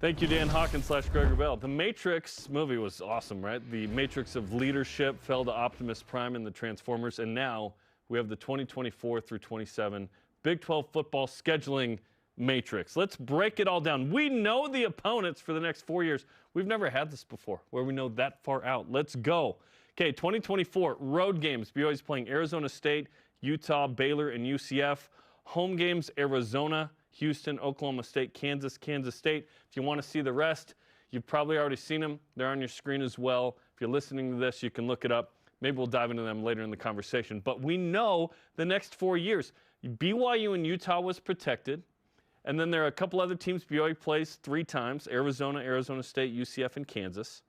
Thank you, Dan Hawkins / Gregor Bell. The Matrix movie was awesome, right? The Matrix of leadership fell to Optimus Prime in the Transformers, and now we have the 2024 through 27 Big 12 football scheduling matrix. Let's break it all down. We know the opponents for the next 4 years. We've never had this before, where we know that far out. Let's go. Okay, 2024 road games. BYU's playing Arizona State, Utah, Baylor, and UCF. Home games, Arizona, Houston, Oklahoma State, Kansas, Kansas State. If you want to see the rest, you've probably already seen them. They're on your screen as well. If you're listening to this, you can look it up. Maybe we'll dive into them later in the conversation. But we know the next 4 years. BYU and Utah was protected. And then there are a couple other teams BYU plays 3 times, Arizona, Arizona State, UCF, and Kansas.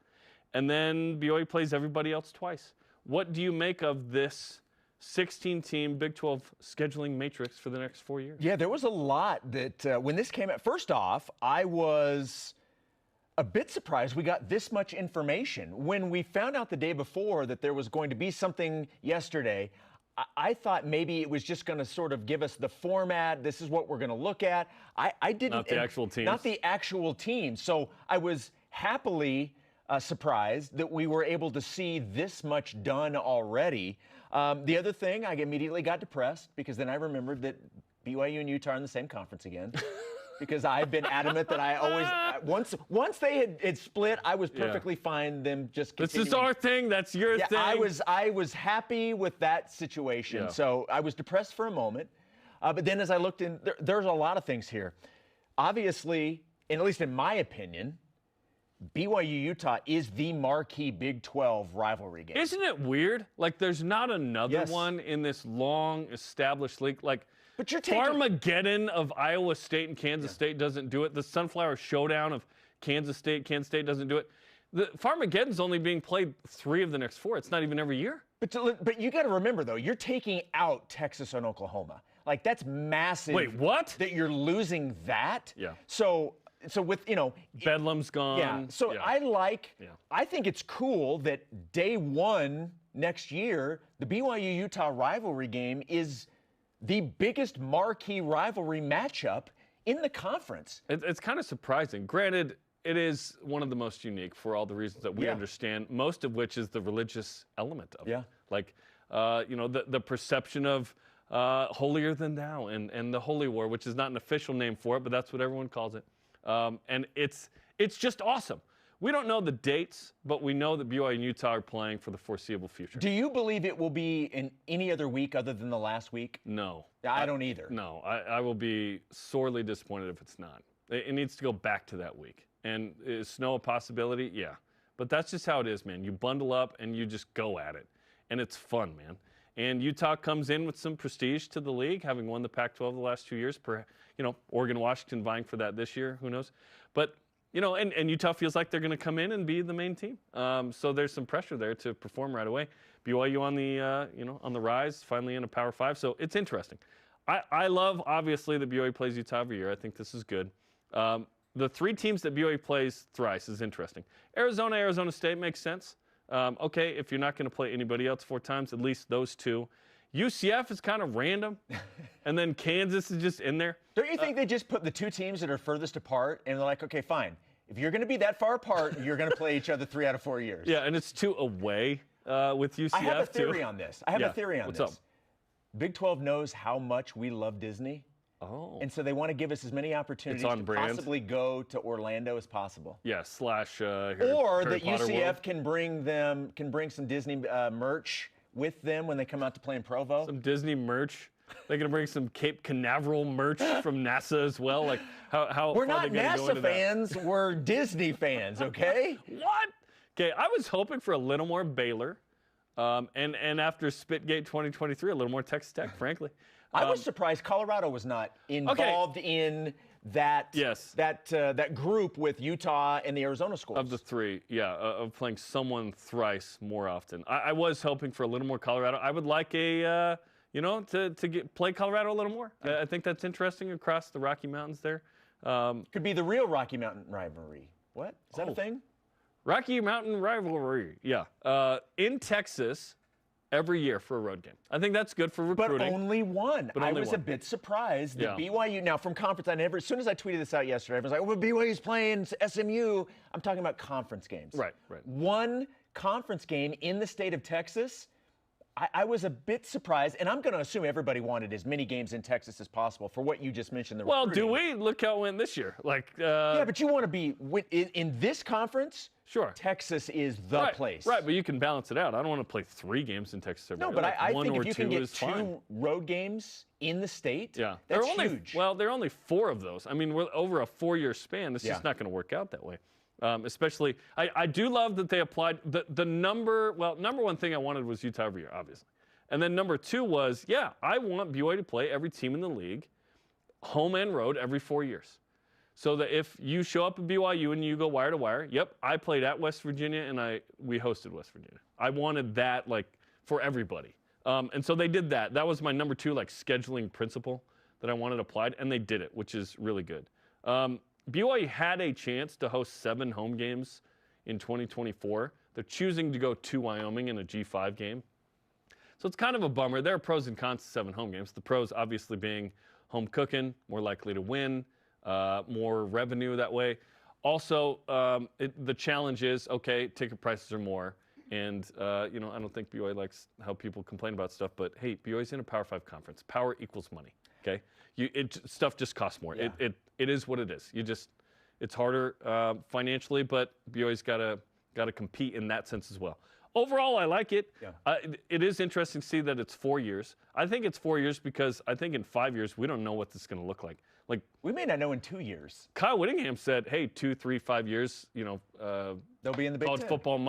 And then BYU plays everybody else twice. What do you make of this 16-team Big 12 scheduling matrix for the next 4 years? Yeah, there was a lot that when this came out. First off, I was a bit surprised we got this much information. When we found out the day before that there was going to be something yesterday, I thought maybe it was just going to sort of give us the format. This is what we're going to look at. I didn't. Not the actual teams. Not the actual team. So I was happily surprised that we were able to see this much done already. The other thing, I immediately got depressed because then I remembered that BYU and Utah are in the same conference again. Because I've been adamant that I always once they had split, I was perfectly fine them just continuing. This is our thing. That's your thing. I was happy with that situation. Yeah. So I was depressed for a moment, but then as I looked in, there's a lot of things here. Obviously, and at least in my opinion, BYU Utah is the marquee Big 12 rivalry game. Isn't it weird? Like there's not another one in this long established league. Like. But you're taking Farmageddon of Iowa State and Kansas State doesn't do it. The Sunflower Showdown of Kansas State doesn't do it. The Farmageddon's only being played 3 of the next 4. It's not even every year. But you got to remember, though, you're taking out Texas and Oklahoma. Like, that's massive. Wait, what? That you're losing that? Yeah. So with, Bedlam's gone. Yeah. So yeah. I think it's cool that day 1 next year, the BYU-Utah rivalry game is the biggest marquee rivalry matchup in the conference. It's kind of surprising. Granted, it is one of the most unique for all the reasons that we understand, most of which is the religious element of it. Like, the perception of holier than thou and the Holy War, which is not an official name for it, but that's what everyone calls it. And it's just awesome. We don't know the dates, but we know that BYU and Utah are playing for the foreseeable future. Do you believe it will be in any other week other than the last week? No. I don't either. No, I will be sorely disappointed if it's not. It needs to go back to that week. And is snow a possibility? Yeah. But that's just how it is, man. You bundle up and you just go at it. And it's fun, man. And Utah comes in with some prestige to the league, having won the Pac-12 the last 2 years. Oregon, Washington vying for that this year. Who knows? But and Utah feels like they're going to come in and be the main team. So there's some pressure there to perform right away. BYU on the on the rise, finally in a Power 5. So it's interesting. I love obviously that BYU plays Utah every year. I think this is good. The 3 teams that BYU plays thrice is interesting. Arizona State makes sense. Okay, if you're not going to play anybody else 4 times, at least those 2. UCF is kind of random, and then Kansas is just in there. Don't you think they just put the 2 teams that are furthest apart, and they're like, okay, fine. If you're going to be that far apart, you're going to play each other 3 out of 4 years. Yeah, and it's 2 away with UCF, I have a theory on this. What's up? Big 12 knows how much we love Disney. Oh. And so they want to give us as many opportunities to possibly go to Orlando as possible. Yeah, or that UCF can bring some Disney merch with them when they come out to play in Provo. Some Disney merch. They're going to bring some Cape Canaveral merch from NASA as well. Like how we're not NASA fans, we're Disney fans, okay? What? Okay, I was hoping for a little more Baylor. And after Spitgate 2023, a little more Texas Tech, frankly. I was surprised Colorado was not involved in that that group with Utah and the Arizona schools. Of the 3, of playing someone thrice more often. I was hoping for a little more Colorado. I would like to play Colorado a little more. I think that's interesting across the Rocky Mountains there. Could be the real Rocky Mountain rivalry. What? Is that a thing? Rocky Mountain rivalry, yeah. In Texas, every year for a road game. I think that's good for recruiting. But only one. But I only was one. a bit surprised that Yeah. BYU, now from conference, as soon as I tweeted this out yesterday, everyone's like, oh, well, BYU's playing SMU. I'm talking about conference games. Right. One conference game in the state of Texas. I was a bit surprised, and I'm going to assume everybody wanted as many games in Texas as possible for what you just mentioned. The Well, recruiting. do we? Look how it went this year. Yeah, but you want to be in this conference. Sure. Texas is the place. Right, but you can balance it out. I don't want to play 3 games in Texas every year. No, but I one think or if you two can get is 2 fine. road games in the state, Yeah, that's there are huge. Well, there are only 4 of those. I mean, we're over a 4-year span. This is just not going to work out that way. Especially, I do love that they applied the number one thing I wanted was Utah every year, obviously. And then number 2 was, I want BYU to play every team in the league, home and road, every 4 years. So that if you show up at BYU and you go wire to wire, I played at West Virginia and we hosted West Virginia. I wanted that for everybody. And so they did that. That was my number 2 scheduling principle that I wanted applied, and they did it, which is really good. BYU had a chance to host 7 home games in 2024. They're choosing to go to Wyoming in a G5 game. So it's kind of a bummer. There are pros and cons to 7 home games. The pros obviously being home cooking, more likely to win, more revenue that way. Also, the challenge is, ticket prices are more. And, I don't think BYU likes how people complain about stuff, but hey, BYU's in a Power 5 conference. Power equals money, okay? Stuff just costs more. Yeah. It is what it is. It's harder financially, but BYU's got to compete in that sense as well. Overall, I like it. Yeah. It is interesting to see that it's 4 years. I think it's 4 years because I think in 5 years, we don't know what this is going to look like. We may not know in 2 years. Kyle Whittingham said, hey, 2, 3, 5 years, They'll be in the Big college Ten. football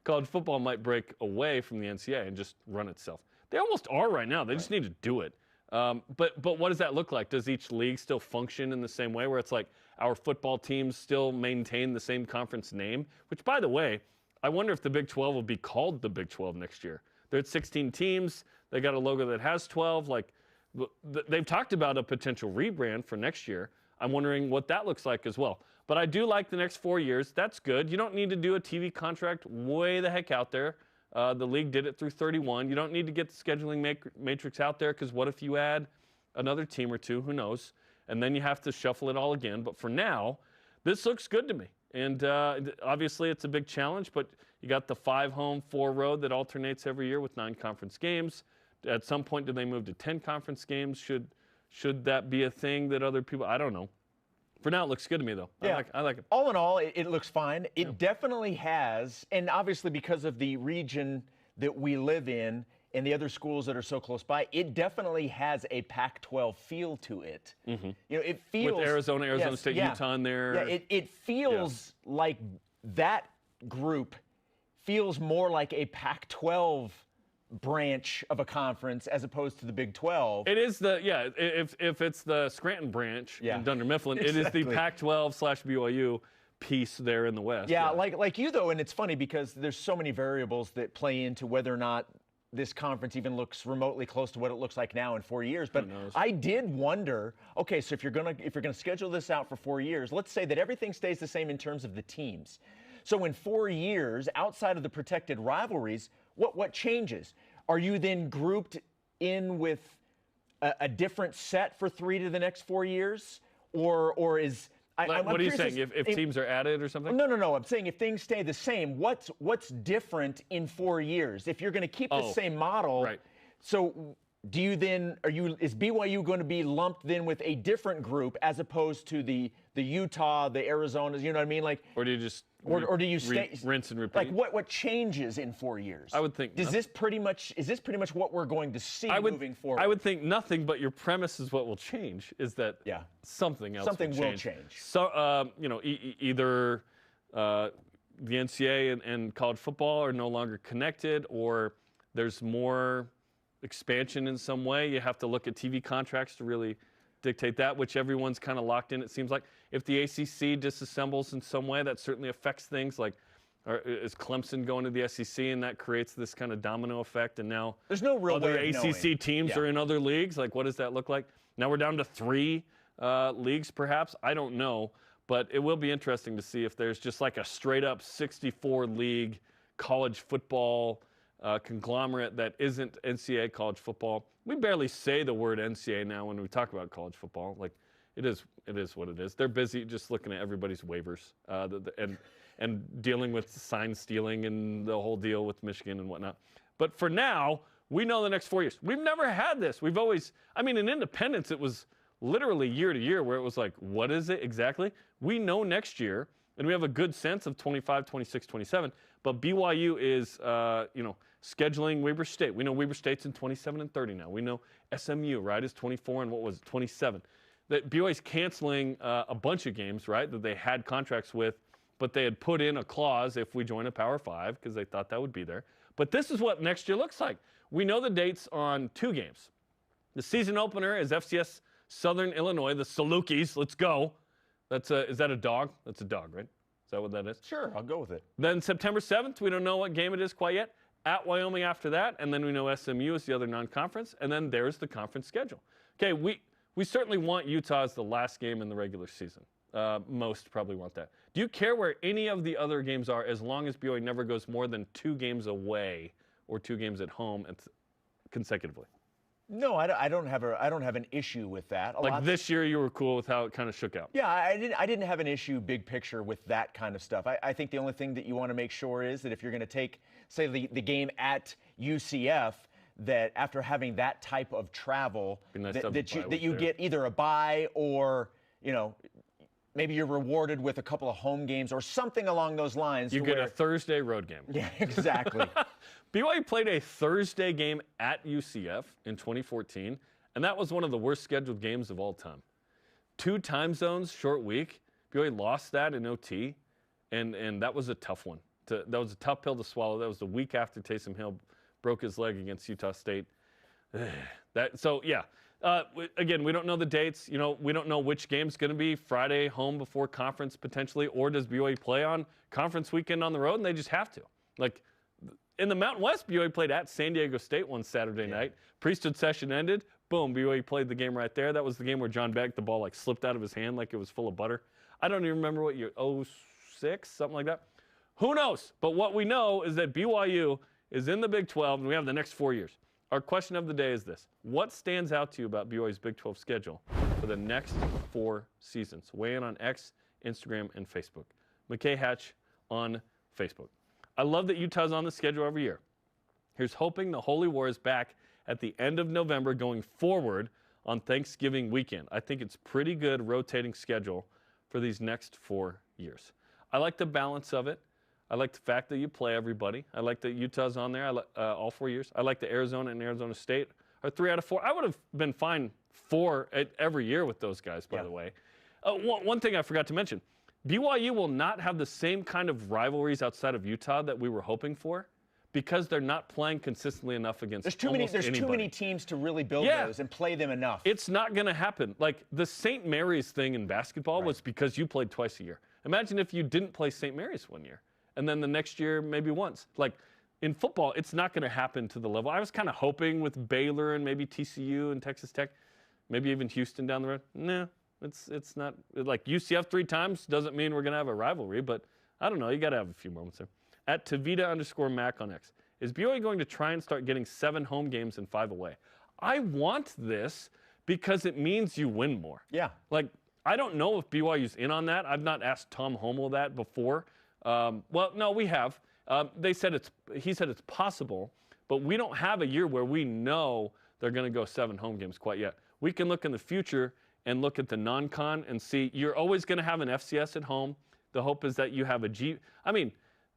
college football might break away from the NCAA and just run itself. They almost are right now. They just need to do it. But what does that look like? Does each league still function in the same way where it's like our football teams still maintain the same conference name? Which, by the way, I wonder if the Big 12 will be called the Big 12 next year. They're at 16 teams. They got a logo that has 12. They've talked about a potential rebrand for next year. I'm wondering what that looks like as well. But I do like the next 4 years. That's good. You don't need to do a TV contract way the heck out there. The league did it through 31. You don't need to get the scheduling matrix out there because what if you add another team or 2? Who knows? And then you have to shuffle it all again. But for now, this looks good to me. And obviously, it's a big challenge, but you got the 5 home, 4 road that alternates every year with 9 conference games. At some point, do they move to 10 conference games? Should that be a thing that other people? I don't know. For now, it looks good to me, though. Yeah. I like it. All in all, it looks fine. It definitely has, and obviously because of the region that we live in and the other schools that are so close by, it definitely has a Pac-12 feel to it. Mm-hmm. It feels with Arizona State, Utah in there. Yeah, it feels like that group feels more like a Pac-12 branch of a conference as opposed to the Big 12. It is if it's the Scranton branch in Dunder Mifflin, Exactly. It is the Pac-12/BYU piece there in the West. Yeah, like you though, and it's funny because there's so many variables that play into whether or not this conference even looks remotely close to what it looks like now in 4 years. But I did wonder, okay, so if you're gonna schedule this out for 4 years, let's say that everything stays the same in terms of the teams. So in 4 years, outside of the protected rivalries, what changes? Are you then grouped in with a different set for 3 to the next 4 years, or is I'm what are you curious saying? If teams are added or something? No. I'm saying if things stay the same, what's different in 4 years? If you're going to keep the same model, right. So do you then is BYU going to be lumped then with a different group as opposed to the Utah, the Arizonas? You know what I mean? Or do you just or do you stay rinse and repeat? Like what changes in 4 years? I would think. Is this pretty much what we're going to see moving forward? I would think nothing, but your premise is what will change. Is that something else? Something will change. So either the NCAA and college football are no longer connected, or there's more expansion in some way. You have to look at TV contracts to really dictate that, which everyone's kind of locked in, it seems like. If the ACC disassembles in some way, that certainly affects things. Like, is Clemson going to the SEC, and that creates this kind of domino effect, and now there's no real other way of ACC knowing. teams are in other leagues. Like, what does that look like? Now we're down to 3 leagues, perhaps. I don't know, but it will be interesting to see if there's just like a straight-up 64-league college football conglomerate that isn't NCAA college football. We barely say the word NCAA now when we talk about college football. Like, it is what it is. They're busy just looking at everybody's waivers and dealing with sign stealing and the whole deal with Michigan and whatnot. But for now, we know the next 4 years. We've never had this. We've always, I mean, in independence, it was literally year to year where it was like, what is it exactly? We know next year, and we have a good sense of 25, 26, 27. But BYU is, scheduling Weber State. We know Weber State's in 27 and 30 now. We know SMU, right, is 24 and 27. That BYU's canceling a bunch of games, right, that they had contracts with, but they had put in a clause if we join a Power 5 because they thought that would be there. But this is what next year looks like. We know the dates on 2 games. The season opener is FCS Southern Illinois, the Salukis. Let's go. Is that a dog? That's a dog, right? Is that what that is? Sure, I'll go with it. Then September 7th, we don't know what game it is quite yet. At Wyoming after that, and then we know SMU is the other non-conference, and then there's the conference schedule. Okay, we certainly want Utah as the last game in the regular season. Most probably want that. Do you care where any of the other games are as long as BYU never goes more than 2 games away or 2 games at home consecutively? No, I don't have an issue with that. Like this year, you were cool with how it kind of shook out. Yeah, I didn't have an issue big picture with that kind of stuff. I think the only thing that you want to make sure is that if you're going to take, say, the game at UCF, that after having that type of travel, that you get either a bye or, maybe you're rewarded with a couple of home games or something along those lines. You get a Thursday road game. Yeah, exactly. BYU played a Thursday game at UCF in 2014, and that was one of the worst scheduled games of all time. 2 time zones, short week. BYU lost that in OT, and that was a tough one. That was a tough pill to swallow. That was the week after Taysom Hill broke his leg against Utah State. Again, we don't know the dates. We don't know which game's going to be Friday home before conference potentially, or does BYU play on conference weekend on the road, and they just have to. Like, in the Mountain West, BYU played at San Diego State one Saturday night. Priesthood session ended. Boom, BYU played the game right there. That was the game where John Beck, the ball slipped out of his hand like it was full of butter. I don't even remember what year, 06, something like that. Who knows? But what we know is that BYU is in the Big 12, and we have the next 4 years. Our question of the day is this. What stands out to you about BYU's Big 12 schedule for the next 4 seasons? Weigh in on X, Instagram, and Facebook. McKay Hatch on Facebook. I love that Utah's on the schedule every year. Here's hoping the Holy War is back at the end of November going forward on Thanksgiving weekend. I think it's pretty good rotating schedule for these next 4 years. I like the balance of it. I like the fact that you play everybody. I like that Utah's on there all 4 years. I like that Arizona and Arizona State are 3 out of 4. I would have been fine 4 every year with those guys, by the way. One thing I forgot to mention. BYU will not have the same kind of rivalries outside of Utah that we were hoping for because they're not playing consistently enough against There's anybody. too many teams to really build those and play them enough. It's not going to happen. Like the St. Mary's thing in basketball was because you played twice a year. Imagine if you didn't play St. Mary's one year and then the next year maybe once. Like in football, it's not going to happen to the level. I was kind of hoping with Baylor and maybe TCU and Texas Tech, maybe even Houston down the road. No. It's not like UCF 3 times doesn't mean we're going to have a rivalry, but I don't know. You got to have a few moments there. At Tavita_Mac on X. Is BYU going to try and start getting 7 home games and 5 away? I want this because it means you win more. Yeah. Like, I don't know if BYU's in on that. I've not asked Tom Hommel that before. Well, no, we have. He said it's possible, but we don't have a year where we know they're going to go 7 home games quite yet. We can look in the future and look at the non-con and see you're always going to have an FCS at home. The hope is that you have a G. I mean,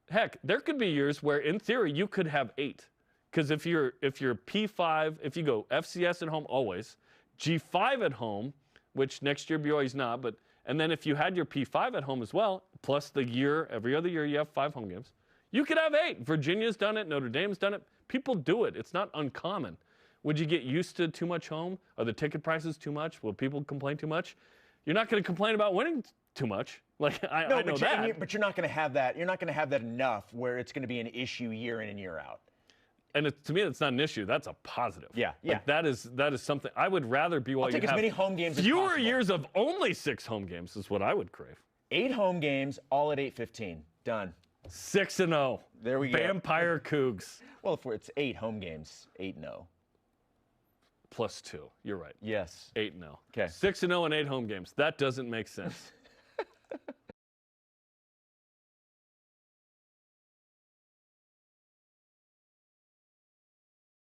heck, there could be years where, in theory, you could have 8. Because if you're P5, if you go FCS at home always, G5 at home, which next year BYU's not, and then if you had your P5 at home as well, plus the year, every other year you have 5 home games, you could have 8. Virginia's done it. Notre Dame's done it. People do it. It's not uncommon. Would you get used to too much home? Are the ticket prices too much? Will people complain too much? You're not going to complain about winning too much. Like I know that. But you're not going to have that. You're not going to have that enough where it's going to be an issue year in and year out. And to me, it's not an issue. That's a positive. Yeah. Like that is something I would rather BYU I'll take as many home games as fewer possible. years of only 6 home games is what I would crave. 8 home games, all at 8:15. Done. 6-0. There we go. Vampire Cougs. Well, if it's 8 home games, 8-0. +2. You're right. Yes. 8-0. Okay. 6-0 and 8 home games. That doesn't make sense.